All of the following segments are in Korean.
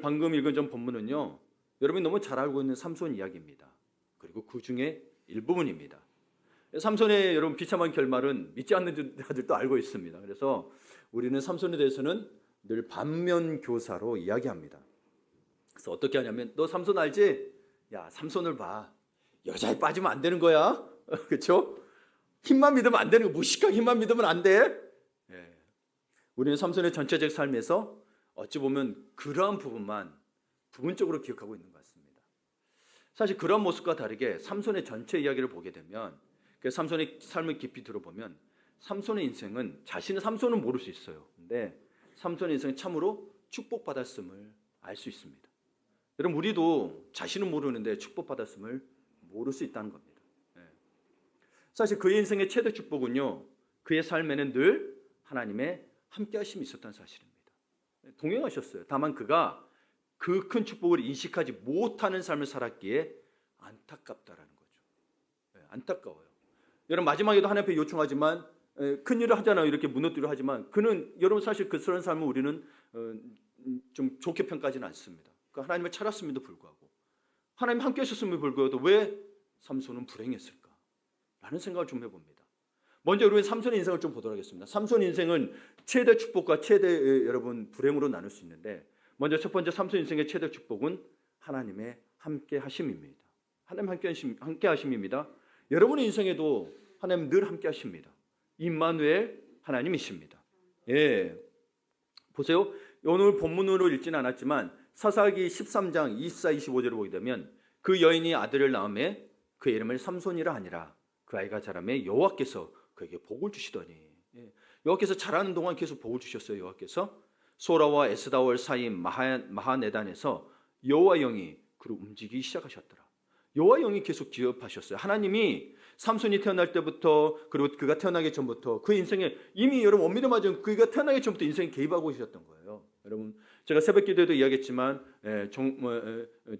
방금 읽은 전 본문은요, 여러분이 너무 잘 알고 있는 삼손 이야기입니다. 그리고 그 중에 일부분입니다. 삼손의 여러분 비참한 결말은 믿지 않는 자들도 알고 있습니다. 그래서 우리는 삼손에 대해서는 늘 반면 교사로 이야기합니다. 그래서 어떻게 하냐면, 너 삼손 알지? 야, 삼손을 봐. 여자에 빠지면 안 되는 거야. 그렇죠? 힘만 믿으면 안 되는 거. 무식하게 힘만 믿으면 안 돼. 예. 우리는 삼손의 전체적 삶에서 어찌 보면 그러한 부분만 부분적으로 기억하고 있는 것 같습니다. 사실 그런 모습과 다르게 삼손의 전체 이야기를 보게 되면, 삼손의 삶을 깊이 들어보면 삼손의 인생은, 자신은 삼손은 모를 수 있어요. 근데 삼손의 인생은 참으로 축복받았음을 알 수 있습니다. 여러분, 우리도 자신은 모르는데 축복받았음을 모를 수 있다는 겁니다. 사실 그의 인생의 최대 축복은요, 그의 삶에는 늘 하나님의 함께 하심이 있었다는 사실입니다. 동행하셨어요. 다만 그가 그 큰 축복을 인식하지 못하는 삶을 살았기에 안타깝다라는 거죠. 안타까워요. 여러분, 마지막에도 하나님 앞에 요청하지만, 큰 일을 하잖아요. 이렇게 무너뜨려 하지만, 그는, 여러분, 사실 그런 삶을 우리는 좀 좋게 평가하지는 않습니다. 하나님을 찾았음에도 불구하고, 하나님 함께 하셨음에도 불구하고 왜 삼손은 불행했을까? 라는 생각을 좀 해봅니다. 먼저 우리는 삼손의 인생을 좀 보도록 하겠습니다. 삼손의 인생은 최대 축복과 최대 여러분 불행으로 나눌 수 있는데, 먼저 첫 번째 삼손 인생의 최대 축복은 하나님의 함께 하심입니다. 하나님 함께 하심입니다. 여러분의 인생에도 하나님 늘 함께 하십니다. 임마누엘 하나님이십니다. 예, 보세요. 오늘 본문으로 읽지는 않았지만 사사기 13장 24, 25절을 보게 되면, 그 여인이 아들을 낳음에 그 이름을 삼손이라 하니라. 그 아이가 자라매 여호와께서 그에게 복을 주시더니, 여호와께서 자라는 동안 계속 복을 주셨어요. 여호와께서 소라와 에스다올 사이 마하네단에서 여호와 영이 그를 움직이기 시작하셨더라. 여호와 영이 계속 기업하셨어요. 하나님이 삼손이 태어날 때부터, 그리고 그가 태어나기 전부터 그 인생에 이미 여러분 엄밀히 말하면 그가 태어나기 전부터 인생에 개입하고 계셨던 거예요. 여러분, 제가 새벽기도에도 이야기했지만,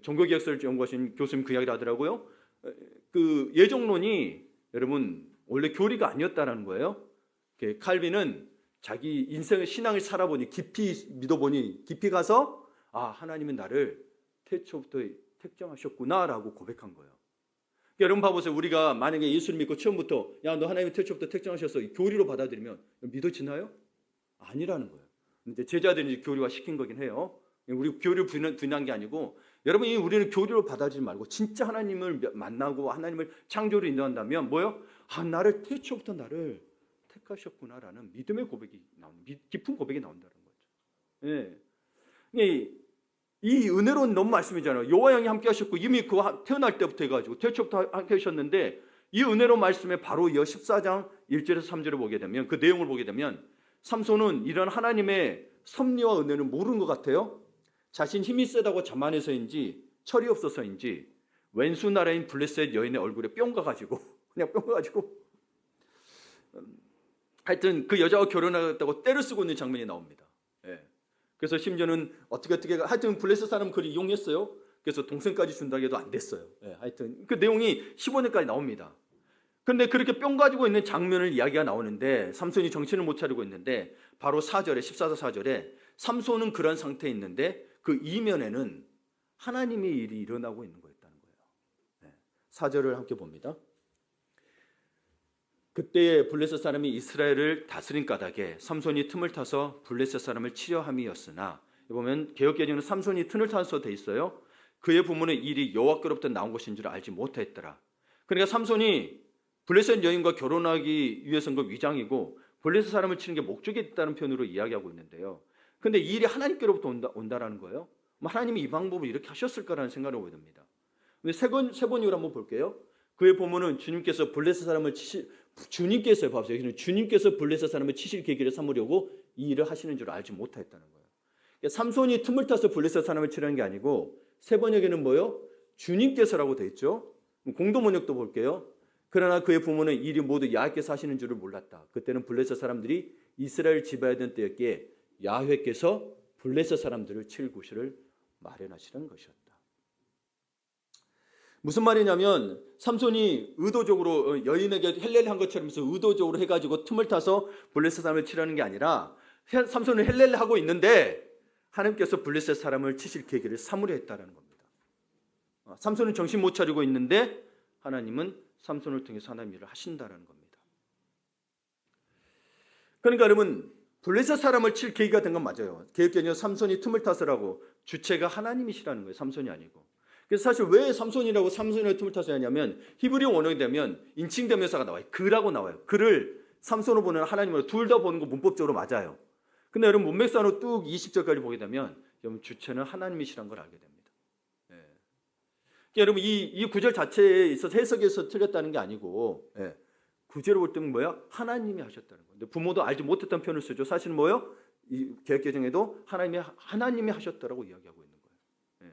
종교개혁서를 연구하신 교수님 그 이야기를 하더라고요. 그 예정론이 여러분 원래 교리가 아니었다라는 거예요. 칼빈은 자기 인생의 신앙을 살아보니, 깊이 믿어보니, 깊이 가서 하나님은 나를 태초부터 택정하셨구나라고 고백한 거예요. 여러분 봐보세요. 우리가 만약에 예수를 믿고 처음부터 야, 너 하나님이 태초부터 택정하셔서 교리로 받아들이면 믿어지나요? 아니라는 거예요. 이제 제자들이 이제 교리화 시킨 거긴 해요. 우리 교리를 분한 게 아니고, 여러분, 우리는 교리로 받아들이지 말고 진짜 하나님을 만나고 하나님을 창조로 인도한다면 뭐요? 나를 태초부터 나를 택하셨구나라는 믿음의 고백이 깊은 고백이 나온다는 거죠. 예. 이 은혜로운 너무 말씀이잖아요. 여호와 영이 함께 하셨고, 이미 그 태어날 때부터 해가지고 태초부터 함께 하셨는데, 이 은혜로운 말씀에 바로 이어 14장 1절에서 3절을 보게 되면, 그 내용을 보게 되면 삼손은 이런 하나님의 섭리와 은혜를 모르는 것 같아요. 자신 힘이 세다고 자만해서인지 철이 없어서인지 왼수 나라인 블레셋 여인의 얼굴에 뿅 가가지고 그냥 뿅 가가지고 하여튼 그 여자와 결혼하겠다고 때를 쓰고 있는 장면이 나옵니다. 그래서 심지어는 어떻게 하여튼 블레셋 사람 그걸 이용했어요. 그래서 동생까지 준다고 해도 안 됐어요. 하여튼 그 내용이 15년까지 나옵니다. 그런데 그렇게 뿅 가지고 있는 장면을 이야기가 나오는데, 삼손이 정신을 못 차리고 있는데, 바로 4절에 14절 4절에 삼손은 그런 상태에 있는데 그 이면에는 하나님의 일이 일어나고 있는 거였다는 거예요. 4절을 함께 봅니다. 그때에 블레셋 사람이 이스라엘을 다스린 까닭에 삼손이 틈을 타서 블레셋 사람을 치려 함이었으나, 보면 개역개정은 삼손이 틈을 타서 돼 있어요. 그의 부모는 일이 여호와께로부터 나온 것인 줄 알지 못했더라. 그러니까 삼손이 블레셋 여인과 결혼하기 위해서인 건 위장이고, 블레셋 사람을 치는 게 목적이 있다는 표현으로 이야기하고 있는데요. 그런데 이 일이 하나님께로부터 온다라는 거예요. 하나님이 이 방법을 이렇게 하셨을까라는 생각을 하게 됩니다. 세 번 이유를 한번 볼게요. 그의 부모는 주님께서 블레셋 사람을 주님께서 봐보세요. 여기는 주님께서 블레셋 사람을 치실 계기를 삼으려고 이 일을 하시는 줄 알지 못했다는 거예요. 그러니까 삼손이 틈을 타서 블레셋 사람을 치려는 게 아니고, 세 번역에는 뭐요? 주님께서라고 돼 있죠. 공동 번역도 볼게요. 그러나 그의 부모는 이 일이 모두 야훼께서 하시는 줄을 몰랐다. 그때는 블레셋 사람들이 이스라엘 지배하던 때였기에 야훼께서 블레셋 사람들을 칠 구실을 마련하시는 것이었다. 무슨 말이냐면, 삼손이 의도적으로 여인에게 헬레를 한 것처럼 의도적으로 해가지고 틈을 타서 블레셋 사람을 치려는 게 아니라, 삼손은 헬레를 하고 있는데 하나님께서 블레셋 사람을 치실 계기를 삼으려 했다는 겁니다. 삼손은 정신 못 차리고 있는데 하나님은 삼손을 통해서 하나님 일을 하신다는 겁니다. 그러니까 여러분, 블레셋 사람을 칠 계기가 된 건 맞아요. 개혁개혁 삼손이 틈을 타서라고, 주체가 하나님이시라는 거예요. 삼손이 아니고. 그래서 사실 왜 삼손이라고 삼손의 틈을 타서 하냐면 히브리 원어에 되면 인칭대명사가 나와요. 그라고 나와요. 그를 삼손으로 보는 하나님으로 둘 다 보는 거 문법적으로 맞아요. 근데 여러분 문맥상으로 뚝 20절까지 보게 되면 여러분 주체는 하나님이시라는 걸 알게 됩니다. 예. 그러니까 여러분 이 구절 자체에 있어서 해석에서 틀렸다는 게 아니고, 예. 구절을 볼 때는 뭐야? 하나님이 하셨다는 거예요. 근데 부모도 알지 못했던 표현을 쓰죠. 사실은 뭐예요? 이 개혁개정에도 하나님이 하셨다라고 이야기하고 있는 거예요. 예.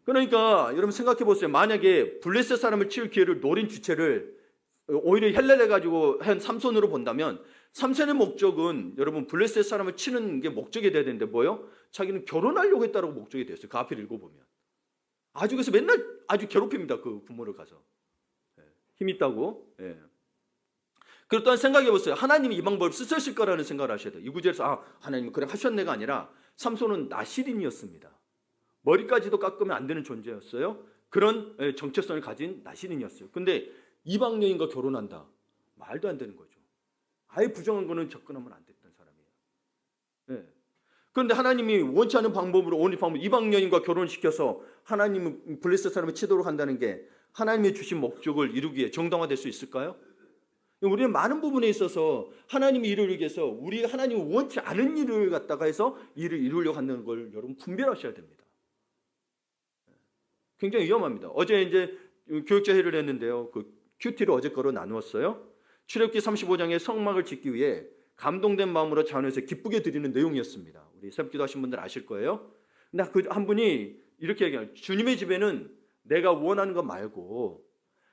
그러니까 여러분 생각해 보세요. 만약에 블레셋 사람을 치울 기회를 노린 주체를 오히려 헬렐해 가지고 한 삼손으로 본다면, 삼손의 목적은 여러분 블레셋 사람을 치는 게 목적이 돼야 되는데 뭐예요? 자기는 결혼하려고 했다라고 목적이 됐어요. 그 앞을 읽어보면 아주, 그래서 맨날 아주 괴롭힙니다. 그 부모를 가서. 예. 힘 있다고. 예. 그리고 또한 생각해 보세요. 하나님이 이 방법을 쓰실 거라는 생각을 하셔야 돼요. 이 구절에서 하나님은 그래 하셨네가 아니라 삼손은 나시린이었습니다. 머리까지도 깎으면 안 되는 존재였어요. 그런 정체성을 가진 나시린이었어요. 근데 이방 여인과 결혼한다. 말도 안 되는 거죠. 아예 부정한 거는 접근하면 안 됐던 사람이에요. 네. 그런데 하나님이 원치 않은 방법으로 이방 여인과 결혼시켜서 하나님은 블레셋 사람을 치도록 한다는 게 하나님이 주신 목적을 이루기 위해 정당화될 수 있을까요? 우리는 많은 부분에 있어서 하나님이 일을 이루기 위해서 우리 하나님이 원치 않은 일을 갖다가 해서 일을 이루려고 하는 걸 여러분 분별하셔야 됩니다. 굉장히 위험합니다. 어제 이제 교육자 회의를 했는데요. 그 큐티를 어제 거로 나누었어요. 출애굽기 35장의 성막을 짓기 위해 감동된 마음으로 자원해서 기쁘게 드리는 내용이었습니다. 우리 새벽기도 하신 분들 아실 거예요. 근데 그 한 분이 이렇게 얘기해요. 주님의 집에는 내가 원하는 것 말고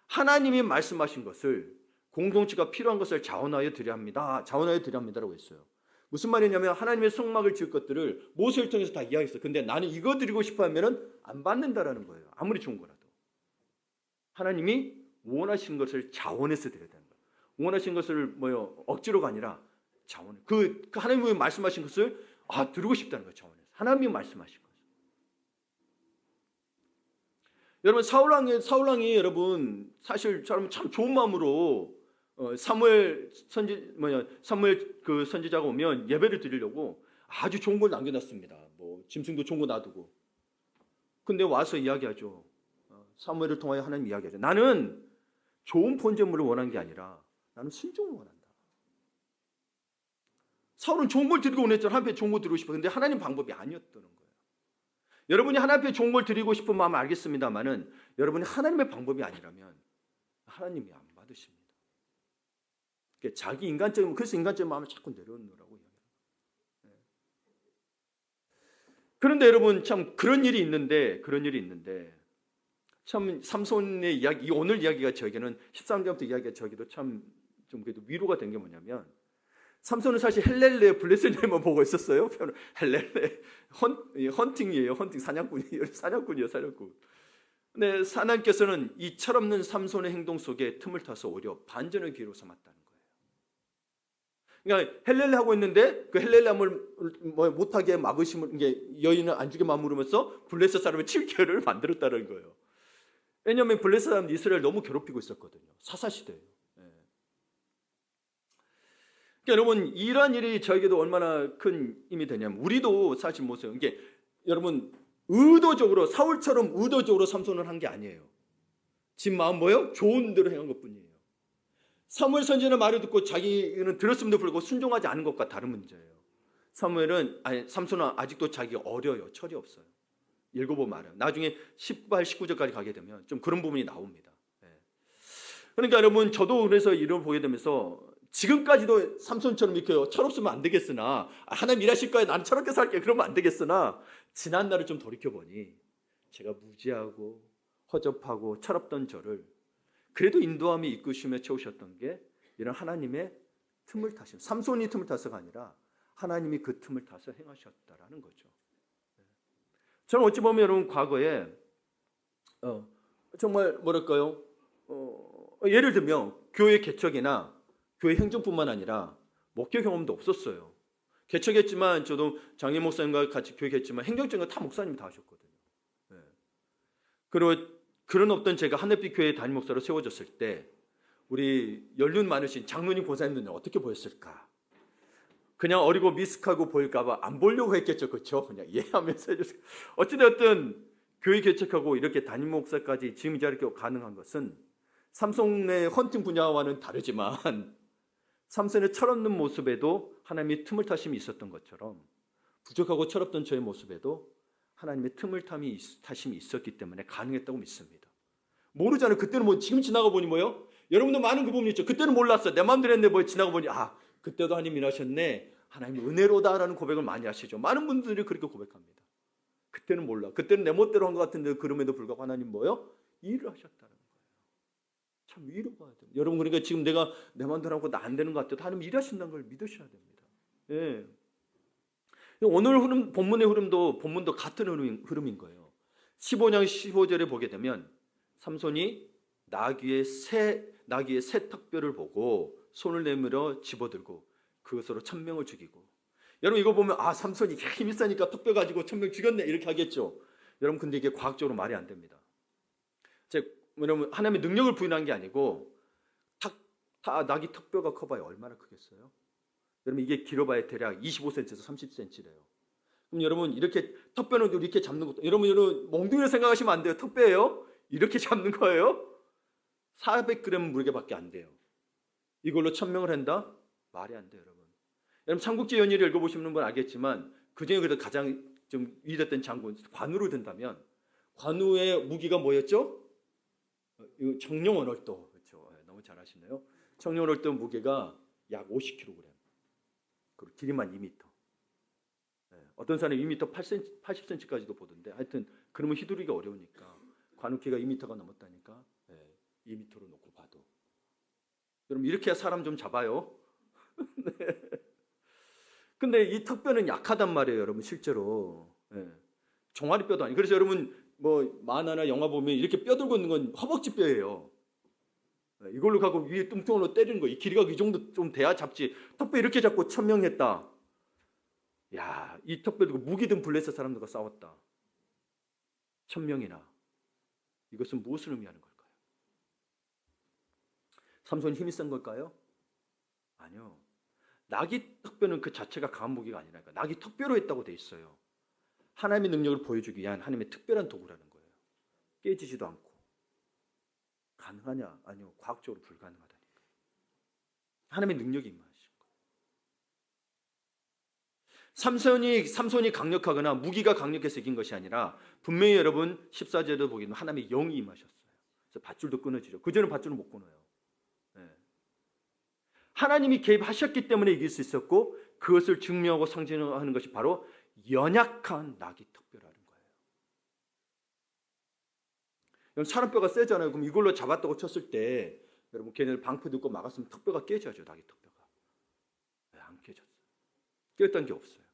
하나님이 말씀하신 것을, 공동체가 필요한 것을 자원하여 드려야 합니다. 자원하여 드려야 합니다라고 했어요. 무슨 말이냐면 하나님의 성막을 지을 것들을 모세를 통해서 다 이야기했어요. 근데 나는 이거 드리고 싶어 하면은 안 받는다라는 거예요. 아무리 좋은 거라도. 하나님이 원하시는 것을 자원해서 드려야 되는 거예요. 원하시는 것을 억지로가 아니라 자원. 그 하나님이 말씀하신 것을 드리고 싶다는 거예요. 자원해서. 하나님이 말씀하신 거예요. 여러분 사울왕이 여러분 사실 참 좋은 마음으로 사무엘 그 선지자가 오면 예배를 드리려고 아주 좋은 걸 남겨놨습니다. 뭐 짐승도 좋은 거 놔두고. 근데 와서 이야기하죠. 사무엘을 통하여 하나님 이야기하죠. 나는 좋은 본제물을 원한 게 아니라 나는 순종을 원한다. 사울은 좋은 걸 드리고 원했잖아요. 하나님 앞에 좋은 거 드리고 싶어. 근데 하나님 방법이 아니었다는 거예요. 여러분이 하나님 앞에 좋은 걸 드리고 싶은 마음은 알겠습니다만은 여러분이 하나님의 방법이 아니라면 하나님이 안 받으십니다. 자기 인간적인, 그래서 인간적인 마음을 자꾸 내려놓으라고 이야기합니다. 그런데 여러분 참 그런 일이 있는데 참 삼손의 이야기, 오늘 이야기가 저에게는 13절부터 이야기가 저에게도 참 좀 그래도 위로가 된 게 뭐냐면, 삼손은 사실 헬렐레 블레셋님만 보고 있었어요. 헬렐레 헌팅이에요. 헌팅, 사냥꾼이에요. 사냥꾼. 근데 하나님께서는 이 철없는 삼손의 행동 속에 틈을 타서 오히려 반전의 기회로 삼았다는 거예요. 그러니까 헬렐레 하고 있는데 그 헬렐레함을 못하게 막으심을, 이게 여인을 안 주게 맞물으면서 블레셋 사람의 칠 기회를 만들었다는 거예요. 왜냐하면 블레셋 사람들이 이스라엘을 너무 괴롭히고 있었거든요. 사사시대예요. 그러니까 여러분 이러한 일이 저에게도 얼마나 큰 힘이 되냐면, 우리도 사실 보세요. 이게 여러분 의도적으로, 사울처럼 의도적으로 삼손을 한 게 아니에요. 지 마음 뭐예요? 좋은 대로 행한 것뿐이에요. 사무엘 선지자의 말을 듣고 자기는 들었음에도 불구하고 순종하지 않은 것과 다른 문제예요. 삼손은 아직도 자기 어려요. 철이 없어요. 읽어보면 알아요. 나중에 18, 19절까지 가게 되면 좀 그런 부분이 나옵니다. 그러니까 여러분 저도 그래서 이걸 보게 되면서 지금까지도 삼손처럼 이렇게 철없으면 안 되겠으나, 하나님 일하실 거야, 나는 철없게 살게, 그러면 안 되겠으나, 지난 날을 좀 돌이켜보니 제가 무지하고 허접하고 철없던 저를 그래도 인도함이 이끄시며 채우셨던 게 이런 하나님의 틈을 타신, 삼손이 틈을 타서가 아니라 하나님이 그 틈을 타서 행하셨다라는 거죠. 저는 어찌 보면 여러분 과거에 정말 뭐랄까요, 예를 들면 교회 개척이나 교회 행정뿐만 아니라 목회 경험도 없었어요. 개척했지만 저도 장애 목사님과 같이 교육했지만 행정적인 거 다 목사님이 다 하셨거든요. 예. 그리고 그런 없던 제가 하늘빛 교회 담임 목사로 세워졌을 때 우리 연륜 많으신 장로님 권사님들은 어떻게 보였을까? 그냥 어리고 미숙하고 보일까봐 안 보려고 했겠죠, 그렇죠? 그냥 이해하면서 해주세요. 어찌되었든 교회 개척하고 이렇게 담임 목사까지 지금 이 자리에 가능한 것은 삼손의 헌팅 분야와는 다르지만 삼손의 철없는 모습에도 하나님의 틈을 타심이 있었던 것처럼 부족하고 철없던 저의 모습에도 하나님의 틈을 타심이 있었기 때문에 가능했다고 믿습니다. 모르잖아요. 그때는 뭐 지금 지나가 보니 뭐요? 여러분도 많은 그 부분이 있죠. 그때는 몰랐어. 내 마음대로 했는데 뭐 지나가 보니 그때도 하나님 일하셨네. 하나님 은혜로다라는 고백을 많이 하시죠. 많은 분들이 그렇게 고백합니다. 그때는 몰라. 그때는 내 멋대로 한 것 같은데 그럼에도 불구하고 하나님 뭐요? 일을 하셨다는 거예요. 참 위로가 돼요. 여러분 그러니까 지금 내가 내 마음대로 하고 나 안 되는 것 같아도 하나님 일하신다는 걸 믿으셔야 됩니다. 예. 오늘 본문의 본문도 같은 흐름인 거예요. 15장 15절에 보게 되면 삼손이 나귀의 새 턱뼈를 보고 손을 내밀어 집어들고 그것으로 1000명을 죽이고. 여러분 이거 보면 삼손이 힘이 세니까 턱뼈 가지고 1000명 죽였네 이렇게 하겠죠. 여러분 근데 이게 과학적으로 말이 안 됩니다. 왜냐면 하나님의 능력을 부인한 게 아니고 나귀 턱뼈가 커봐야 얼마나 크겠어요? 여러분 이게 길어봐야 대략 25cm에서 30cm래요. 그럼 여러분 이렇게 턱뼈는 이렇게 잡는 것도 여러분 몽둥이를 생각하시면 안 돼요. 턱뼈예요. 이렇게 잡는 거예요. 400g 무게밖에 안 돼요. 이걸로 1000명을 한다? 말이 안 돼요, 여러분. 여러분 삼국지 연의를 읽어보시는 분 알겠지만 그중에 그래도 가장 좀 위대했던 장군 관우를 든다면 관우의 무기가 뭐였죠? 청룡원월도. 그렇죠. 너무 잘하시네요. 청룡원월도 무게가 약 50kg. 그리고 길이만 2m. 어떤 사람이 2m 80cm까지도 보던데 하여튼 그러면 휘두르기가 어려우니까 관우 키가 2m가 넘었다니까 2m로 놓고 봐도 여러분 이렇게 해야 사람 좀 잡아요. 네. 근데 이 턱뼈는 약하단 말이에요, 여러분 실제로. 종아리 뼈도 아니에요. 그래서 여러분 뭐 만화나 영화 보면 이렇게 뼈 들고 있는 건 허벅지 뼈예요. 이걸로 가고 위에 뚱뚱으로 때리는 거. 이 길이가 이 정도 좀 돼야 잡지. 턱뼈 이렇게 잡고 1000명 했다. 야, 이 턱뼈 들고 무기든 블레셋 사람들과 싸웠다. 1000명이나. 이것은 무엇을 의미하는 걸까요? 삼손이 힘이 센 걸까요? 아니요. 나귀 턱뼈는 그 자체가 강한 무기가 아니라니까. 나귀 턱뼈로 했다고 돼 있어요. 하나님의 능력을 보여주기 위한 하나님의 특별한 도구라는 거예요. 깨지지도 않고. 가능하냐? 아니요. 과학적으로 불가능하다니까. 하나님의 능력이 임하신 거예요. 삼손이 강력하거나 무기가 강력해서 이긴 것이 아니라 분명히 여러분 14절에도 보기에는 하나님의 영이 임하셨어요. 그래서 밧줄도 끊어지죠. 그전에는 밧줄을 못 끊어요. 하나님이 개입하셨기 때문에 이길 수 있었고 그것을 증명하고 상징하는 것이 바로 연약한 나귀 턱뼈라는 거예요. 사람 뼈가 세잖아요. 그럼 이걸로 잡았다고 쳤을 때 여러분 걔네를 방패 듣고 막았으면 턱뼈가 깨져야죠. 나귀 턱뼈가. 왜 안 깨졌어요? 깨졌다는 게 없어요.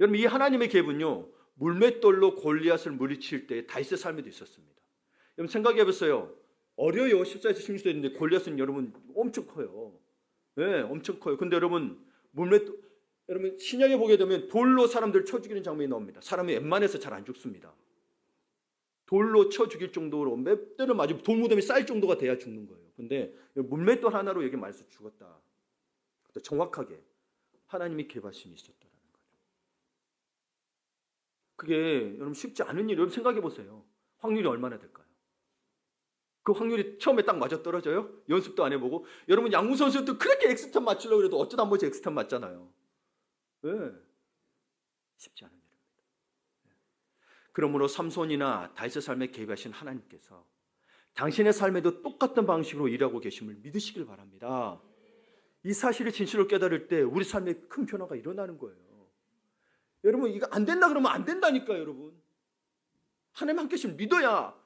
여러분 이 하나님의 개입은요. 물맷돌로 골리앗을 물리칠 때 다윗의 삶에도 있었습니다. 여러분 생각해보세요. 어려요. 14에서 16세 있는데 골리앗은 여러분 엄청 커요. 네, 엄청 커요. 근데 여러분 여러분 신약에 보게 되면 돌로 사람들 쳐 죽이는 장면이 나옵니다. 사람이 웬만해서 잘 안 죽습니다. 돌로 쳐 죽일 정도로 몇 대를 맞으면 돌무덤이 쌓일 정도가 돼야 죽는 거예요. 근데 물맷돌 하나로 여기 말해서 죽었다. 정확하게 하나님이 개입하심이 있었다라는 거죠. 그게 여러분 쉽지 않은 일이에요. 여러분 생각해 보세요. 확률이 얼마나 될까요? 그 확률이 처음에 딱 맞아 떨어져요? 연습도 안 해보고. 여러분 양궁 선수도 그렇게 엑스턴 맞추려고 해도 어쩌다 한 번씩 엑스턴 맞잖아요. 네. 쉽지 않은 일입니다. 그러므로 삼손이나 다윗의 삶에 개입하신 하나님께서 당신의 삶에도 똑같은 방식으로 일하고 계심을 믿으시길 바랍니다. 이 사실을 진실로 깨달을 때 우리 삶에 큰 변화가 일어나는 거예요. 여러분 이거 안 된다 그러면 안 된다니까요. 여러분 하나님 함께 계심을 믿어야.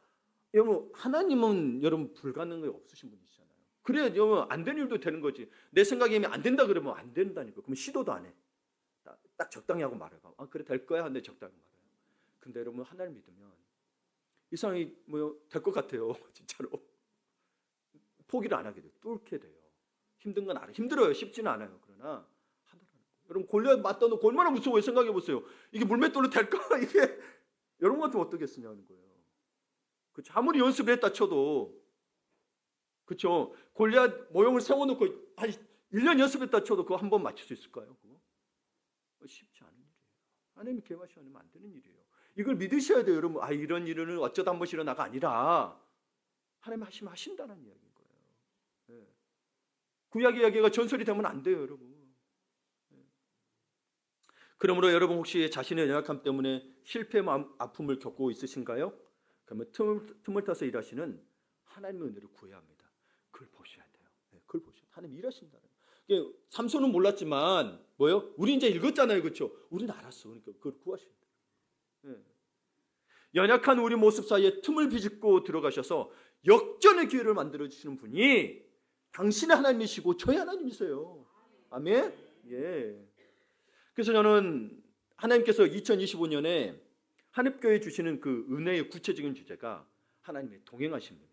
여러분 하나님은 여러분 불가능이 없으신 분이시잖아요. 그래야 여러분 안 되는 일도 되는 거지. 내 생각이 안 된다 그러면 안 된다니까. 그러면 시도도 안 해. 딱 적당히 하고 말해봐. 그래 될 거야. 근데 적당히 말해요. 근데 여러분 하나님 믿으면 이상이 될 것 같아요. 진짜로 포기를 안 하게 돼요. 뚫게 돼요. 힘든 건 알아요. 힘들어요. 쉽지는 않아요. 그러나 하더라는 거예요. 여러분 골리앗 맞다놓고 얼마나 무서워요. 생각해 보세요. 이게 물맷돌로 될까? 이게 여러분 같으면 어떻겠느냐는 거예요. 그렇죠? 아무리 연습을 했다 쳐도, 그렇죠? 골리앗 모형을 세워놓고 한 1년 연습했다 쳐도 그거 한 번 맞출 수 있을까요? 그거 쉽지 않은 일이에요. 하나님이 계획하시면 안 되는 일이에요. 이걸 믿으셔야 돼요, 여러분. 이런 일은 어쩌다 한 번씩 일어나가 아니라 하나님 하시면 하신다는 이야기인 거예요. 네. 구약 이야기가 전설이 되면 안 돼요, 여러분. 네. 그러므로 여러분 혹시 자신의 연약함 때문에 실패 아픔을 겪고 있으신가요? 그러면 틈을 타서 일하시는 하나님의 은혜를 구해야 합니다. 그걸 보셔야 돼요. 네, 그걸 보셔야 돼요. 하나님 일하신다는 거예요. 삼손은 몰랐지만 뭐요? 우리 이제 읽었잖아요, 그렇죠? 우리는 알았어. 그러니까 그걸 구하셔야 돼요. 네. 연약한 우리 모습 사이에 틈을 비집고 들어가셔서 역전의 기회를 만들어 주시는 분이 당신의 하나님이시고 저의 하나님이세요. 아멘. 예. 그래서 저는 하나님께서 2025년에 한읍교회 주시는 그 은혜의 구체적인 주제가 하나님의 동행하심입니다.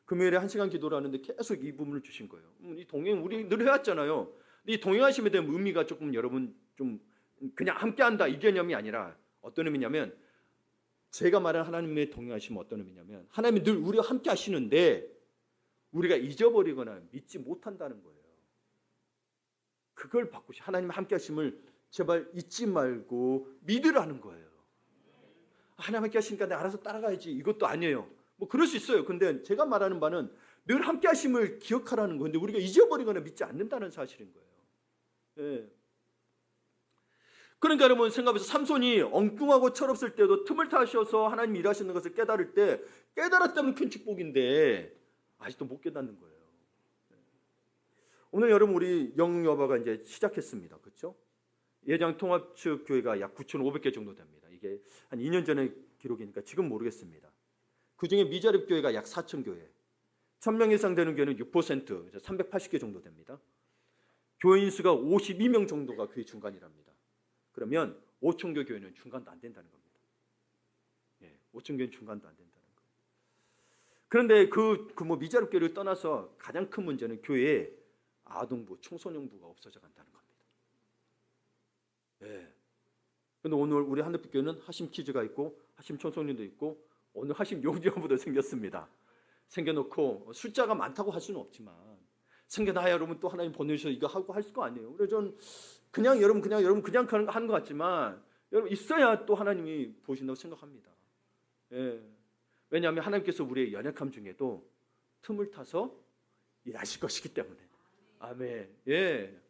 금요일에 1시간 기도를 하는데 계속 이 부분을 주신 거예요. 이 동행 우리 늘 해왔잖아요. 이 동행하심에 대한 의미가 조금 여러분 좀 그냥 함께한다 이 개념이 아니라 어떤 의미냐면, 제가 말한 하나님의 동행하심은 어떤 의미냐면 하나님이 늘 우리와 함께 하시는데 우리가 잊어버리거나 믿지 못한다는 거예요. 그걸 바꾸시. 하나님의 함께 하심을 제발 잊지 말고 믿으라는 거예요. 하나님 함께 하시니까 내가 알아서 따라가야지, 이것도 아니에요. 뭐 그럴 수 있어요. 근데 제가 말하는 바는 늘 함께 하심을 기억하라는 건데 우리가 잊어버리거나 믿지 않는다는 사실인 거예요. 예. 그러니까 여러분 생각해보세요. 삼손이 엉뚱하고 철없을 때도 틈을 타셔서 하나님 일하시는 것을 깨달을 때 깨달았다면 큰 축복인데 아직도 못 깨닫는 거예요. 오늘 여러분 우리 영여바가 이제 시작했습니다. 그렇죠? 예장 통합측 교회가 약 9,500개 정도 됩니다. 이게 한 2년 전의 기록이니까 지금 모르겠습니다. 그중에 미자립 교회가 약 4,000교회, 1,000명 이상 되는 교회는 6%, 380개 정도 됩니다. 교인 수가 52명 정도가 교회 중간이랍니다. 그러면 5,000교 교회는 중간도 안 된다는 겁니다. 예, 5,000교회는 중간도 안 된다는 거예요. 그런데 뭐 미자립 교회를 떠나서 가장 큰 문제는 교회에 아동부, 청소년부가 없어져 간다는 겁니다. 예. 근데 오늘 우리 한대표교회는 하심 키즈가 있고 하심 청소년도 있고 오늘 하심 용지원부도 생겼습니다. 생겨놓고 숫자가 많다고 할 수는 없지만 생겨나야 여러분 또 하나님 보내주셔서 이거 하고 할 거 아니에요. 그래서 저는 그냥 여러분 하는 것 같지만 여러분 있어야 또 하나님이 보신다고 생각합니다. 예. 왜냐하면 하나님께서 우리의 연약함 중에도 틈을 타서 일하실 것이기 때문에. 아멘. 예.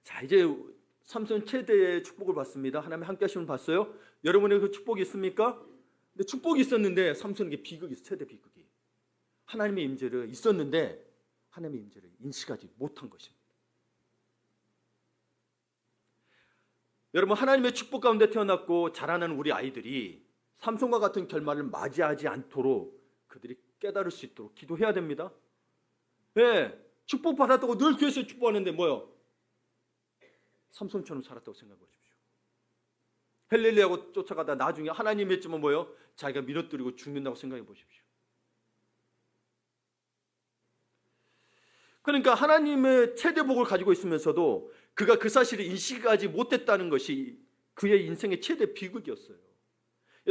자, 이제 삼손 최대의 축복을 받습니다. 하나님 함께 하시면 봤어요? 여러분의 그 축복이 있습니까? 근데 축복이 있었는데 삼손에게 비극이 있어요. 최대 비극이. 하나님의 임재를 있었는데 하나님의 임재를 인식하지 못한 것입니다. 여러분 하나님의 축복 가운데 태어났고 자라나는 우리 아이들이 삼손과 같은 결말을 맞이하지 않도록 그들이 깨달을 수 있도록 기도해야 됩니다. 네, 축복 받았다고 늘 교회에서 축복하는데 뭐요? 삼손처럼 살았다고 생각해 보십시오. 헬렐루야하고 쫓아가다 나중에 하나님 했지만 뭐요? 자기가 밀어뜨리고 죽는다고 생각해 보십시오. 그러니까 하나님의 최대 복을 가지고 있으면서도 그가 그 사실을 인식하지 못했다는 것이 그의 인생의 최대 비극이었어요.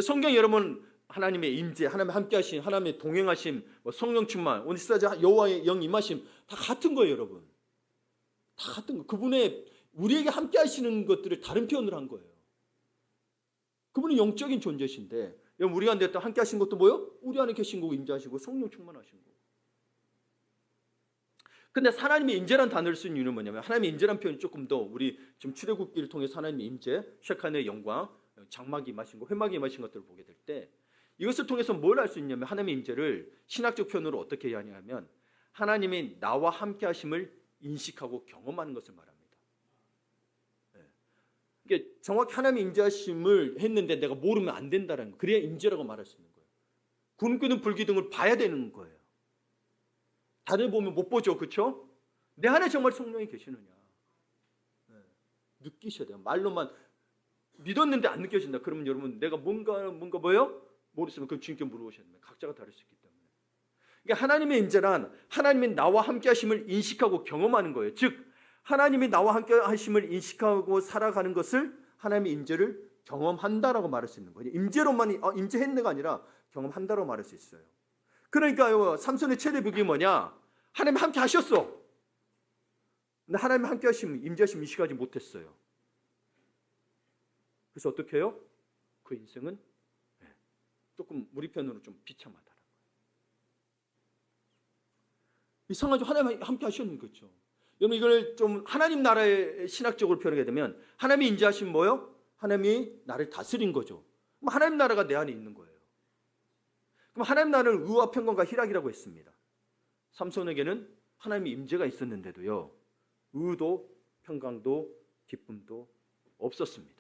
성경 여러분 하나님의 임재, 하나님의 함께하심, 하나님의 동행하심, 성령 충만, 오늘 시사자 여호와의 영 임하심 다 같은 거예요, 여러분. 다 같은 거. 그분의 우리에게 함께하시는 것들을 다른 표현을 한 거예요. 그분은 영적인 존재신데 여러분 우리 가운데 함께하신 것도 뭐요? 우리 안에 계신 거고 임재하시고 성령 충만하신 거. 근데 하나님의 임재란 단어를 쓴 이유는 뭐냐면 하나님의 임재란 표현이 조금 더 우리 지금 출애굽기를 통해서 하나님의 임재, 셰칸의 영광, 장막이 임하신 거, 회막이 임하신 것들을 보게 될 때 이것을 통해서 뭘 알 수 있냐면 하나님의 임재를 신학적 표현으로 어떻게 해야 하냐면 하나님이 나와 함께 하심을 인식하고 경험하는 것을 말합니다. 이게 정확히 하나님의 임재하심을 했는데 내가 모르면 안 된다는 거. 그래야 임재라고 말할 수 있는 거예요. 구름 끄는 불기둥을 봐야 되는 거예요. 다들 보면 못 보죠, 그렇죠? 내 안에 정말 성령이 계시느냐? 네. 느끼셔야 돼요. 말로만 믿었는데 안 느껴진다. 그러면 여러분 내가 뭔가 뭐예요? 모르겠으면 그 주님께 물어보셔야 됩니다. 각자가 다를 수 있기 때문에. 그러니까 하나님의 임재란 하나님이 나와 함께하심을 인식하고 경험하는 거예요. 즉 하나님이 나와 함께 하심을 인식하고 살아가는 것을 하나님의 임재를 경험한다라고 말할 수 있는 거예요. 임재로만 임재했네가 아니라 경험한다라고 말할 수 있어요. 그러니까요, 삼손의 최대 벽이 뭐냐? 하나님 함께 하셨어. 근데 하나님 함께 하심, 임재하심 인식하지 못했어요. 그래서 어떻게 해요? 그 인생은 조금 우리 편으로 좀 비참하다. 이상하죠? 하나님 함께 하셨는 거죠. 여러분 이걸 좀 하나님 나라의 신학적으로 표현하게 되면 하나님이 인자하신 뭐요? 하나님이 나를 다스린 거죠. 그럼 하나님 나라가 내 안에 있는 거예요. 그럼 하나님 나라는 의와 평강과 희락이라고 했습니다. 삼손에게는 하나님의 임재가 있었는데도요, 의도 평강도 기쁨도 없었습니다.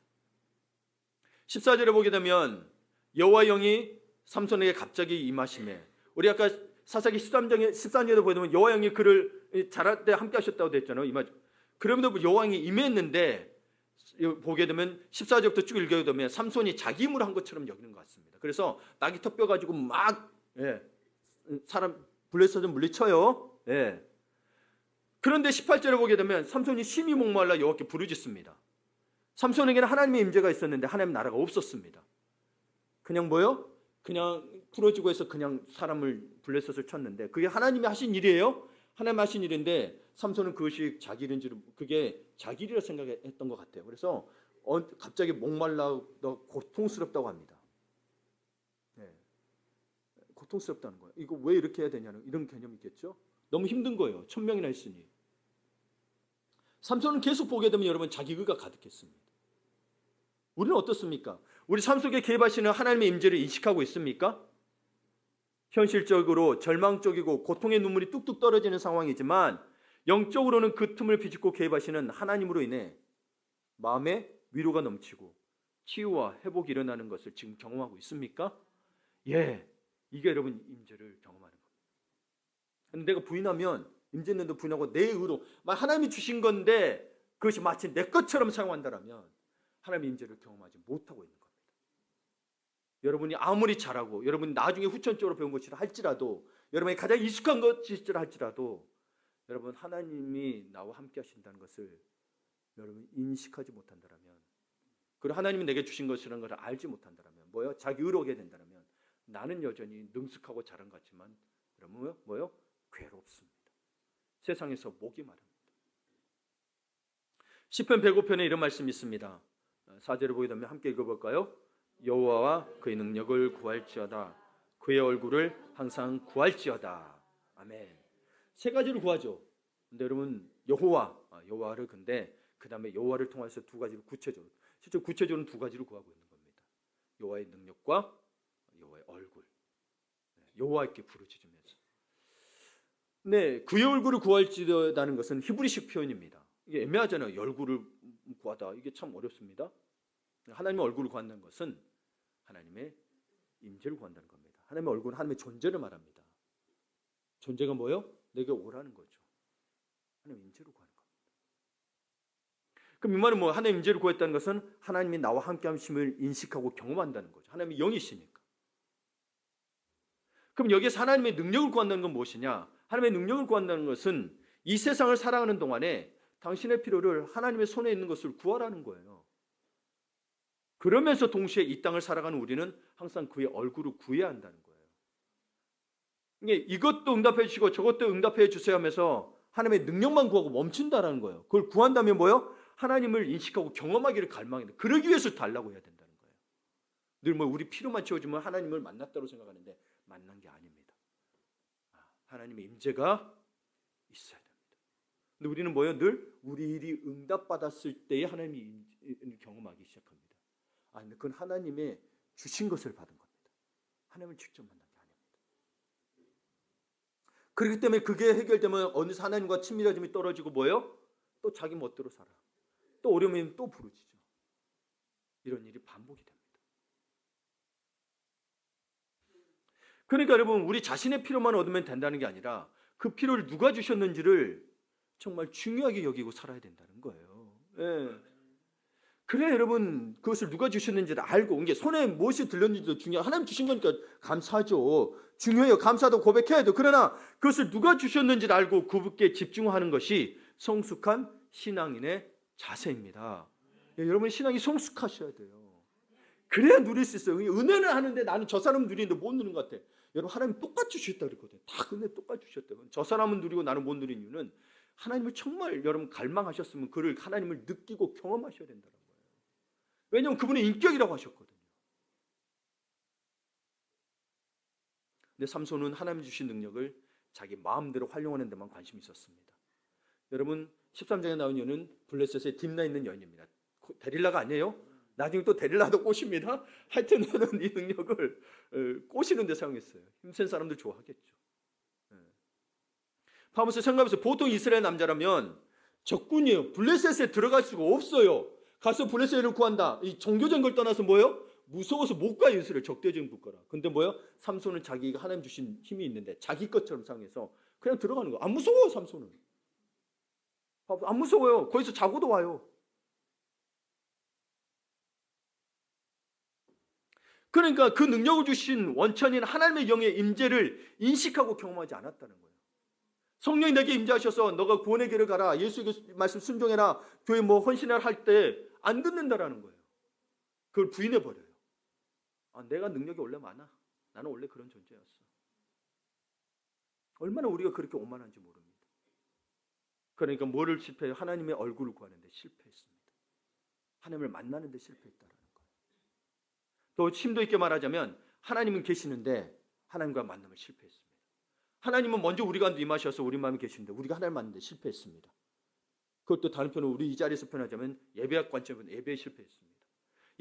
14절에 보게 되면 여호와 영이 삼손에게 갑자기 임하심에, 우리 아까 사사기 13장에도 보게 되면 여호와 영이 그를 자랄 때 함께 하셨다고 했잖아요. 그럼에도 여호와 영이 임했는데 보게 되면 14절부터 쭉 읽게 되면 삼손이 자기 힘으로 한 것처럼 여기는 것 같습니다. 그래서 낙이 턱뼈 가지고 막 사람 블레셋을 물리쳐요. 그런데 18절에 보게 되면 삼손이 심히 목말라 여호와께 부르짖습니다. 삼손에게는 하나님의 임재가 있었는데 하나님 나라가 없었습니다. 그냥 뭐요? 그냥 풀어지고 해서 그냥 사람을 블레셋을 쳤는데 그게 하나님이 하신 일이에요. 하나님 하신 일인데 삼손은 그것이 자기 일인 그게 자기 일이라 생각했던 것 같아요. 그래서 갑자기 목말라 고통스럽다고 합니다. 고통스럽다는 거예요. 이거 왜 이렇게 해야 되냐는 이런 개념이 있겠죠. 너무 힘든 거예요. 1000명이나 했으니. 삼손은 계속 보게 되면 여러분 자기 의가 가득했습니다. 우리는 어떻습니까? 우리 삶 속에 개입하시는 하나님의 임재를 인식하고 있습니까? 현실적으로 절망적이고 고통의 눈물이 뚝뚝 떨어지는 상황이지만 영적으로는 그 틈을 비집고 개입하시는 하나님으로 인해 마음에 위로가 넘치고 치유와 회복이 일어나는 것을 지금 경험하고 있습니까? 이게 여러분 임재를 경험하는 겁니다. 내가 부인하면 임재 있는데 부인하고 내 의로 하나님이 주신 건데 그것이 마치 내 것처럼 사용한다면 하나님의 임재를 경험하지 못하고 있는 겁니다. 여러분이 아무리 잘하고 여러분이 나중에 후천적으로 배운 것이라 할지라도 여러분이 가장 익숙한 것이라 할지라도 여러분 하나님이 나와 함께 하신다는 것을 여러분이 인식하지 못한다면, 그리고 하나님이 내게 주신 것이라는 것을 알지 못한다면 뭐요? 자기 의로 오게 된다면 나는 여전히 능숙하고 잘한 것 같지만 여러분 뭐요? 괴롭습니다. 세상에서 목이 마릅니다. 시편 105편에 이런 말씀이 있습니다. 4절을 보게 되면 함께 읽어볼까요? 여호와와 그의 능력을 구할지어다. 그의 얼굴을 항상 구할지어다. 아멘. 세 가지를 구하죠. 근데 여러분 여호와를 근데 그 다음에 여호와를 통해서 두 가지를 구체적으로, 실제 구체적으로는 두 가지를 구하고 있는 겁니다. 여호와의 능력과 여호와의 얼굴. 여호와께 부르짖으면서. 네, 그의 얼굴을 구할지어다는 것은 히브리식 표현입니다. 이게 애매하잖아요. 얼굴을 구하다. 이게 참 어렵습니다. 하나님의 얼굴을 구한다는 것은 하나님의 임재를 구한다는 겁니다. 하나님의 얼굴은 하나님의 존재를 말합니다. 존재가 뭐예요? 내게 오라는 거죠. 하나님의 임재를 구하는 겁니다. 그럼 이 말은 뭐 하나님의 임재를 구했다는 것은 하나님이 나와 함께 하심을 인식하고 경험한다는 거죠. 하나님이 영이시니까. 그럼 여기서 하나님의 능력을 구한다는 건 무엇이냐? 하나님의 능력을 구한다는 것은 이 세상을 살아가는 동안에 당신의 필요를 하나님의 손에 있는 것을 구하라는 거예요. 그러면서 동시에 이 땅을 살아가는 우리는 항상 그의 얼굴을 구해야 한다는 거예요. 이것도 응답해 주시고 저것도 응답해 주세요 하면서 하나님의 능력만 구하고 멈춘다는 거예요. 그걸 구한다면 뭐예요? 하나님을 인식하고 경험하기를 갈망해요. 그러기 위해서 달라고 해야 된다는 거예요. 늘 우리 필요만 채워주면 하나님을 만났다고 생각하는데 만난 게 아닙니다. 하나님의 임재가 있어야 됩니다. 근데 우리는 뭐예요? 늘 우리 일이 응답받았을 때에 하나님이 경험하기 시작합니다. 근데 그건 하나님의 주신 것을 받은 겁니다. 하나님을 직접 만난 게 아닙니다. 그렇기 때문에 그게 해결되면 어느새 하나님과 친밀해짐이 떨어지고 뭐예요? 또 자기 멋대로 살아. 또 어려우면 또 부르짖죠. 이런 일이 반복이 됩니다. 그러니까 여러분 우리 자신의 필요만 얻으면 된다는 게 아니라 그 필요를 누가 주셨는지를 정말 중요하게 여기고 살아야 된다는 거예요. 그래 여러분 그것을 누가 주셨는지를 알고 이게 손에 무엇이 들렸는지도 중요해요. 하나님 주신 거니까 감사하죠. 중요해요. 감사도 고백해야 돼요. 그러나 그것을 누가 주셨는지를 알고 그분께 집중하는 것이 성숙한 신앙인의 자세입니다. 여러분 신앙이 성숙하셔야 돼요. 그래야 누릴 수 있어요. 은혜는 하는데 나는 저 사람은 누리는데 못 누리는 것 같아. 여러분 하나님 똑같이 주셨다 그랬거든요. 다 은혜 똑같이 주셨대요. 저 사람은 누리고 나는 못 누리는 이유는 하나님을 정말 여러분 갈망하셨으면 그를 하나님을 느끼고 경험하셔야 된다는 거예요. 왜냐하면 그분의 인격이라고 하셨거든요. 근데 삼손은 하나님 주신 능력을 자기 마음대로 활용하는 데만 관심이 있었습니다. 여러분 13장에 나온 여인은 블레셋에 딥나 있는 여인입니다. 데릴라가 아니에요. 나중에 또 데릴라도 꼬십니다. 하여튼 저는 이 능력을 꼬시는 데 사용했어요. 힘센 사람들 좋아하겠죠. 파무스 생각하면서 보통 이스라엘 남자라면 적군이에요. 블레셋에 들어갈 수가 없어요. 가서 블레셋을 구한다. 이 종교적인 걸 떠나서 뭐예요? 무서워서 못 가요. 이스라엘 적대적인 국가라. 근데 뭐예요? 삼손은 자기가 하나님 주신 힘이 있는데 자기 것처럼 사용해서 그냥 들어가는 거예요. 안 무서워요. 삼손은. 안 무서워요. 거기서 자고도 와요. 그러니까 그 능력을 주신 원천인 하나님의 영의 임재를 인식하고 경험하지 않았다는 거예요. 성령이 내게 임재하셔서 너가 구원의 길을 가라. 예수의 말씀 순종해라. 교회 뭐 헌신해라 할 때 안 듣는다라는 거예요. 그걸 부인해 버려요. 내가 능력이 원래 많아. 나는 원래 그런 존재였어. 얼마나 우리가 그렇게 오만한지 모릅니다. 그러니까 뭐를 실패해요? 하나님의 얼굴을 구하는데 실패했습니다. 하나님을 만나는 데 실패했다라는 거예요. 또 심도 있게 말하자면 하나님은 계시는데 하나님과 만남을 실패했습니다. 하나님은 먼저 우리 가운데 임하셔서 우리 마음에 계시는데 우리가 하나님을 만나는데 실패했습니다. 그것도 다른 편으로 우리 이 자리에서 표현하자면 예배학 관점은 예배에 실패했습니다.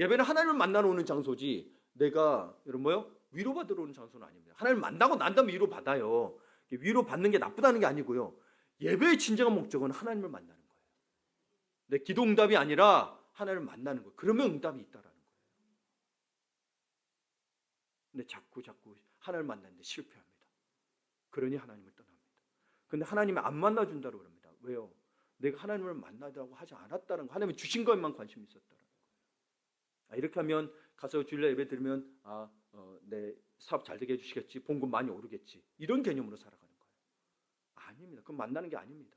예배는 하나님을 만나러 오는 장소지 내가 여러분 뭐요? 위로받으러 오는 장소는 아닙니다. 하나님을 만나고 난 다음에 위로받아요. 위로받는 게 나쁘다는 게 아니고요. 예배의 진정한 목적은 하나님을 만나는 거예요. 내 기도 응답이 아니라 하나님을 만나는 거예요. 그러면 응답이 있다라는 거예요. 근데 자꾸 하나님을 만나는데 실패합니다. 그러니 하나님을 떠납니다. 근데 하나님이 안 만나준다고 그럽니다. 왜요? 내가 하나님을 만나자고 하지 않았다는 거. 하나님이 주신 것만 관심이 있었다는 거예요. 이렇게 하면 가서 주일날 예배 드리면 내 사업 잘 되게 해주시겠지. 봉급 많이 오르겠지. 이런 개념으로 살아가는 거예요. 아닙니다. 그건 만나는 게 아닙니다.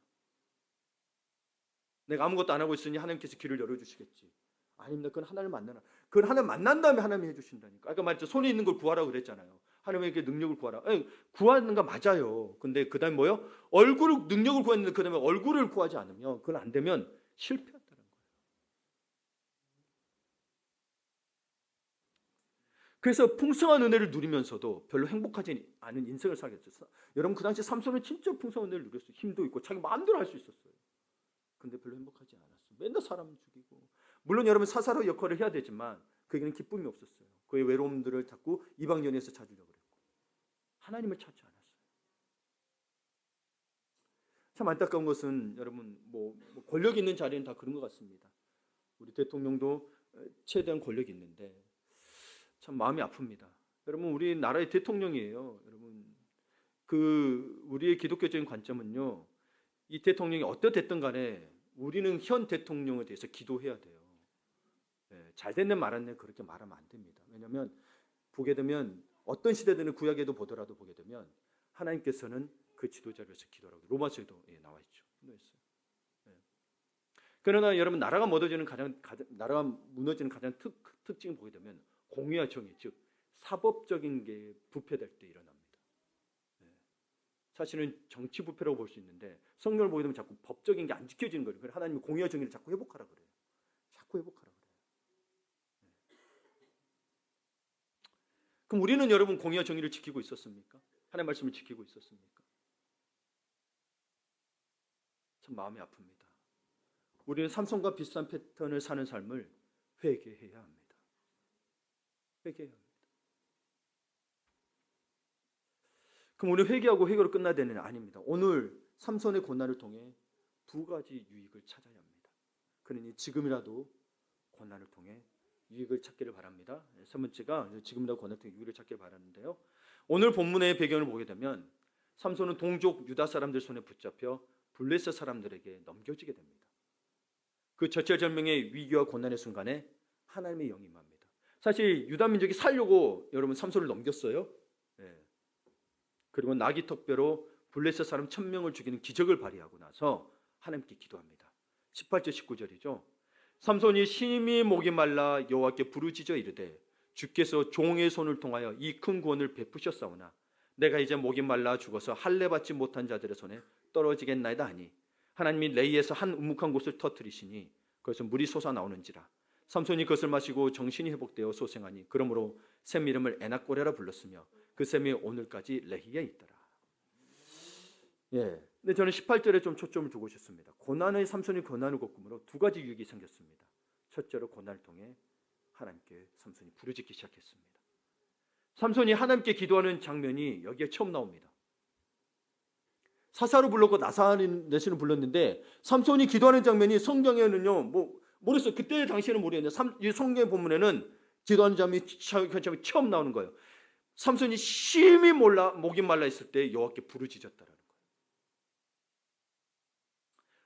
내가 아무것도 안 하고 있으니 하나님께서 길을 열어주시겠지. 아닙니다. 그건 하나님을 만나나. 그건 하나님 만난 다음에 하나님이 해주신다니까. 아까 말했죠. 손에 있는 걸 구하라고 그랬잖아요. 하나님에게 능력을 구하라. 구하는 거 맞아요. 근데 그 다음에 뭐요? 능력을 구했는데 그 다음에 얼굴을 구하지 않으면 그건 안 되면 실패한다는 거예요. 그래서 풍성한 은혜를 누리면서도 별로 행복하지 않은 인생을 살겠어요. 여러분 그 당시 삼손은 진짜 풍성한 은혜를 누렸어요. 힘도 있고 자기 마음대로 할 수 있었어요. 근데 별로 행복하지 않았어요. 맨날 사람 죽이고. 물론 여러분 사사로 역할을 해야 되지만 그에게는 기쁨이 없었어요. 그의 외로움들을 자꾸 이방 연애에서 찾으려고 그랬고 하나님을 찾지 않았어요. 참 안타까운 것은 여러분 뭐 권력 있는 자리는 다 그런 것 같습니다. 우리 대통령도 최대한 권력이 있는데 참 마음이 아픕니다. 여러분 우리나라의 대통령이에요. 여러분 우리의 기독교적인 관점은요. 이 대통령이 어떻든 간에 우리는 현 대통령에 대해서 기도해야 돼요. 잘 됐네 말았네 그렇게 말하면 안 됩니다. 왜냐하면 보게 되면 어떤 시대들은 구약에도 보더라도 보게 되면 하나님께서는 그 지도자를 위해서 기도하라고 로마서에도 나와 있죠. 그러나 여러분 나라가 무너지는 가장 특징을 보게 되면 공의와 정의 즉 사법적인 게 부패될 때 일어납니다. 사실은 정치 부패라고 볼 수 있는데 성경을 보게 되면 자꾸 법적인 게 안 지켜지는 거예요. 그래서 하나님이 공의와 정의를 자꾸 회복하라 그래요. 자꾸 회복하라 그래요. 그럼 우리는 여러분 공의와 정의를 지키고 있었습니까? 하나님의 말씀을 지키고 있었습니까? 참 마음이 아픕니다. 우리는 삼손과 비슷한 패턴을 사는 삶을 회개해야 합니다. 회개해야 합니다. 그럼 우리는 회개하고 회개로 끝나야 되는 게 아닙니다. 오늘 삼손의 고난을 통해 두 가지 유익을 찾아야 합니다. 그러니 지금이라도 고난을 통해 유익을 찾기를 바랍니다. 세 번째가 지금이라도 고난을 통해 유익을 찾기를 바라는데요. 오늘 본문의 배경을 보게 되면 삼손은 동족 유다 사람들 손에 붙잡혀 블레셋 사람들에게 넘겨지게 됩니다. 그 절체절명의 위기와 고난의 순간에 하나님의 영이 임합니다. 사실 유다 민족이 살려고 여러분 삼손을 넘겼어요. 그리고 나귀 턱뼈로 블레셋 사람 1000명을 죽이는 기적을 발휘하고 나서 하나님께 기도합니다. 18절 19절이죠. 삼손이 심히 목이 말라 여호와께 부르짖어 이르되 주께서 종의 손을 통하여 이 큰 구원을 베푸셨사오나 내가 이제 목이 말라 죽어서 할례 받지 못한 자들의 손에 떨어지겠나이다 하니 하나님이 레이에서 한 우묵한 곳을 터뜨리시니 거기서 물이 솟아나오는지라 삼손이 그것을 마시고 정신이 회복되어 소생하니 그러므로 샘 이름을 에낙고레라 불렀으며 그 샘이 오늘까지 레히에 있더라. 예. 근데 저는 18절에 좀 초점을 두고 싶습니다. 고난의 삼손이 고난을 겪음으로 두 가지 유익이 생겼습니다. 첫째로 고난을 통해 하나님께 삼손이 부르짖기 시작했습니다. 삼손이 하나님께 기도하는 장면이 여기에 처음 나옵니다. 사사로 불렀고 나사렛을 불렀는데 삼손이 기도하는 장면이 성경에는요, 모르겠어요. 그때 당시에는 모르겠는데 이 성경 본문에는 기도하는 장면이 처음 나오는 거예요. 삼손이 심히 목이 말라 있을 때 여호와께 부르짖었다라는 거예요.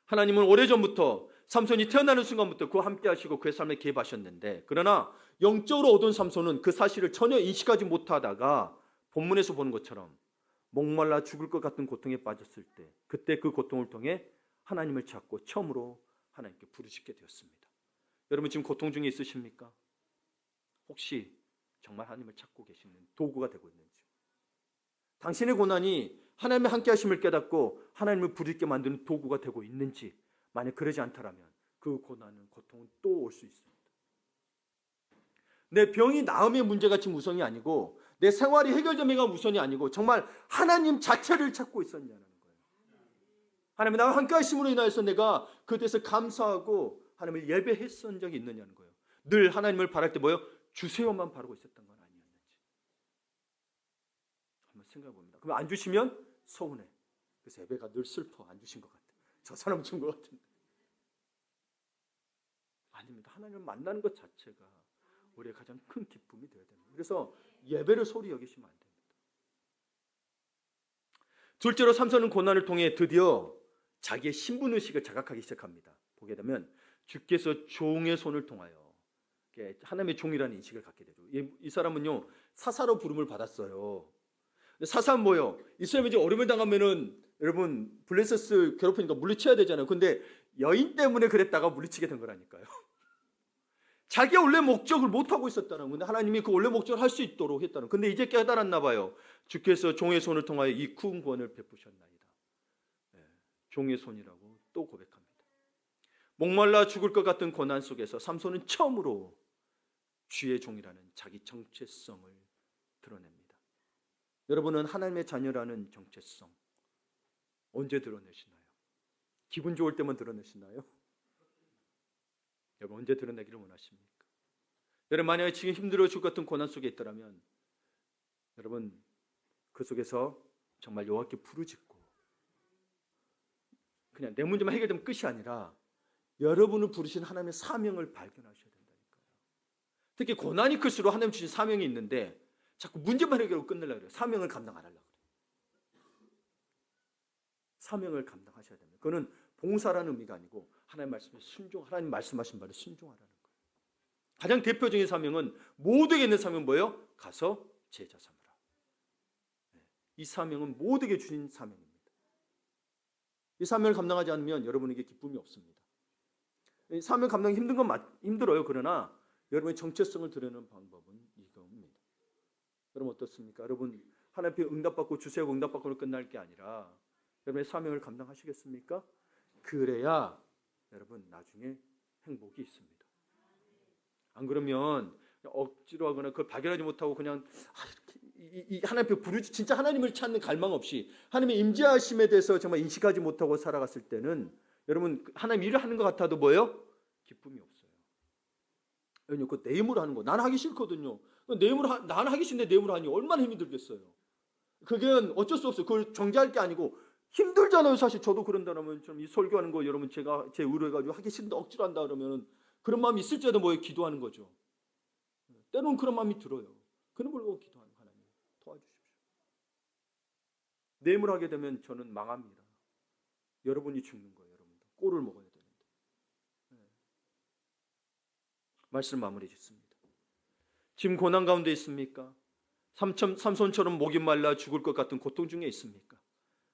하나님은 오래전부터 삼손이 태어나는 순간부터 그와 함께 하시고 그의 삶에 개입하셨는데 그러나 영적으로 얻은 삼손은 그 사실을 전혀 인식하지 못하다가 본문에서 보는 것처럼 목말라 죽을 것 같은 고통에 빠졌을 때 그때 그 고통을 통해 하나님을 찾고 처음으로 하나님께 부르짖게 되었습니다. 여러분 지금 고통 중에 있으십니까? 혹시 정말 하나님을 찾고 계시는 도구가 되고 있는지, 당신의 고난이 하나님의 함께 하심을 깨닫고 하나님을 부르짖게 만드는 도구가 되고 있는지, 만약 그러지 않다면 그 고난은 고통은 또 올 수 있습니다. 내 병이 나음의 문제가 지금 우선이 아니고 내 생활이 해결됨이가 우선이 아니고 정말 하나님 자체를 찾고 있었냐는 거예요. 하나님 나와 함께 하심으로 인하여서 내가 그것에 감사하고 하나님을 예배했던 적이 있느냐는 거예요. 늘 하나님을 바랄 때 뭐예요? 주세요만 바라고 있었던 건 아니었는지 한번 생각해 봅니다. 그럼 안 주시면 서운해. 그래서 예배가 늘 슬퍼. 안 주신 것 같아. 저 사람 준 것 같은데. 아닙니다. 하나님을 만나는 것 자체가 우리의 가장 큰 기쁨이 되어야 됩니다. 그래서 예배를 소홀히 여기시면 안 됩니다. 둘째로 삼손은 고난을 통해 드디어 자기의 신분의식을 자각하기 시작합니다. 보게 되면 주께서 종의 손을 통하여 하나님의 종이라는 인식을 갖게 되죠. 이 사람은요 사사로 부름을 받았어요. 사사는 뭐예요? 이스라엘이 이제 어려움을 당하면은 여러분 블레셋을 괴롭히니까 물리쳐야 되잖아요. 근데 여인 때문에 그랬다가 물리치게 된 거라니까요. 자기가 원래 목적을 못하고 있었다는 건데 하나님이 그 원래 목적을 할 수 있도록 했다는. 근데 이제 깨달았나 봐요. 주께서 종의 손을 통하여 이 큰 구원을 베푸셨나이다. 종의 손이라고 또 고백합니다. 목말라 죽을 것 같은 고난 속에서 삼손은 처음으로 주의 종이라는 자기 정체성을 드러냅니다. 여러분은 하나님의 자녀라는 정체성 언제 드러내시나요? 기분 좋을 때만 드러내시나요? 여러분 언제 드러내기를 원하십니까? 여러분 만약에 지금 힘들어 죽을 것 같은 고난 속에 있더라면 여러분 그 속에서 정말 여호와께 부르짖고 그냥 내 문제만 해결되면 끝이 아니라 여러분을 부르신 하나님의 사명을 발견하셔야 된다니까요. 특히 고난이 클수록 하나님 주신 사명이 있는데 자꾸 문제만 해결하고 끝내려고 그래요. 사명을 감당 안 하려고 그래요. 사명을 감당하셔야 됩니다. 그거는 봉사라는 의미가 아니고 하나님 말씀에 하나님 말씀하신 바를 순종하라는 거예요. 가장 대표적인 사명은 모두에게 있는 사명은 뭐예요? 가서 제자 삼으라. 이 사명은 모두에게 주신 사명입니다. 이 사명을 감당하지 않으면 여러분에게 기쁨이 없습니다. 이 사명 감당이 힘든 건 힘들어요. 그러나 여러분의 정체성을 드러내는 방법은 이겁니다. 여러분 어떻습니까? 여러분 하나님 앞에 응답받고 주세요 응답받고는 끝날 게 아니라 여러분의 사명을 감당하시겠습니까? 그래야 여러분 나중에 행복이 있습니다. 안 그러면 억지로 하거나 그걸 발견하지 못하고 그냥 하나님 앞에 진짜 하나님을 찾는 갈망 없이 하나님의 임재하심에 대해서 정말 인식하지 못하고 살아갔을 때는 여러분 하나님 일을 하는 것 같아도 뭐예요? 기쁨이 없어요. 왜냐면 그 내 힘으로 하는 거 나는 하기 싫거든요. 내 힘으로 나는 하기 싫은데 내 힘으로 하니 얼마나 힘이 들겠어요. 그게 어쩔 수 없어요. 그걸 정죄할 게 아니고 힘들잖아요. 사실 저도 그런다면 좀 이 설교하는 거 여러분 제가 제 의뢰가지고 하기 싫은데 억지로 한다 그러면 그런 마음이 있을지라도 뭐예요? 기도하는 거죠. 때로는 그런 마음이 들어요. 그런 걸 보고 기도하는 하나님 도와주십시오. 내 힘으로 하게 되면 저는 망합니다. 여러분이 죽는 거예요. 여러분도 꼴을 먹어야 되는데. 말씀 마무리 짓습니다. 지금 고난 가운데 있습니까? 삼손처럼 목이 말라 죽을 것 같은 고통 중에 있습니까?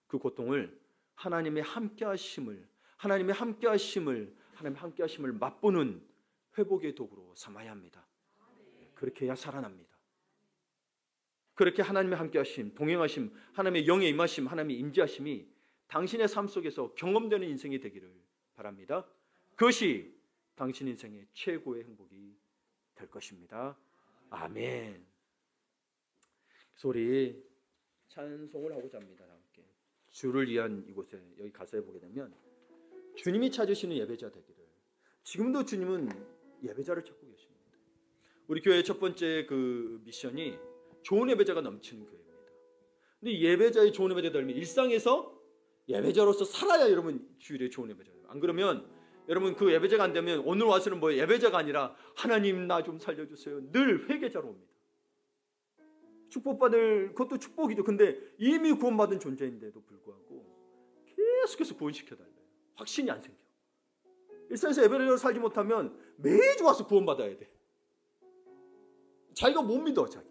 그 고통을 하나님의 함께하심을 하나님 함께 하심을 맛보는 회복의 도구로 삼아야 합니다. 그렇게 해야 살아납니다. 그렇게 하나님의 함께 하심, 동행하심, 하나님의 영의 임하심, 하나님의 임재하심이 당신의 삶 속에서 경험되는 인생이 되기를 바랍니다. 그것이 당신 인생의 최고의 행복이 될 것입니다. 아멘. 그래서 우리 찬송을 하고자 합니다. 함께 주를 위한 이곳에 여기 가사에 보게 되면 주님이 찾으시는 예배자 되기를. 지금도 주님은 예배자를 찾고 계십니다. 우리 교회의 첫 번째 그 미션이 좋은 예배자가 넘치는 교회입니다. 근데 예배자의 좋은 예배자가 되려면 일상에서 예배자로서 살아야 여러분 주일에 좋은 예배자예요. 안 그러면 여러분 그 예배자가 안 되면 오늘 와서는 뭐 예배자가 아니라 하나님 나 좀 살려주세요. 늘 회개자로 옵니다. 축복받을 그것도 축복이죠. 근데 이미 구원받은 존재인데도 불구하고 계속해서 구원시켜달래요. 확신이 안 생겨. 일상에서 예배자로 살지 못하면 매주 와서 구원받아야 돼. 자기가 못 믿어 자기.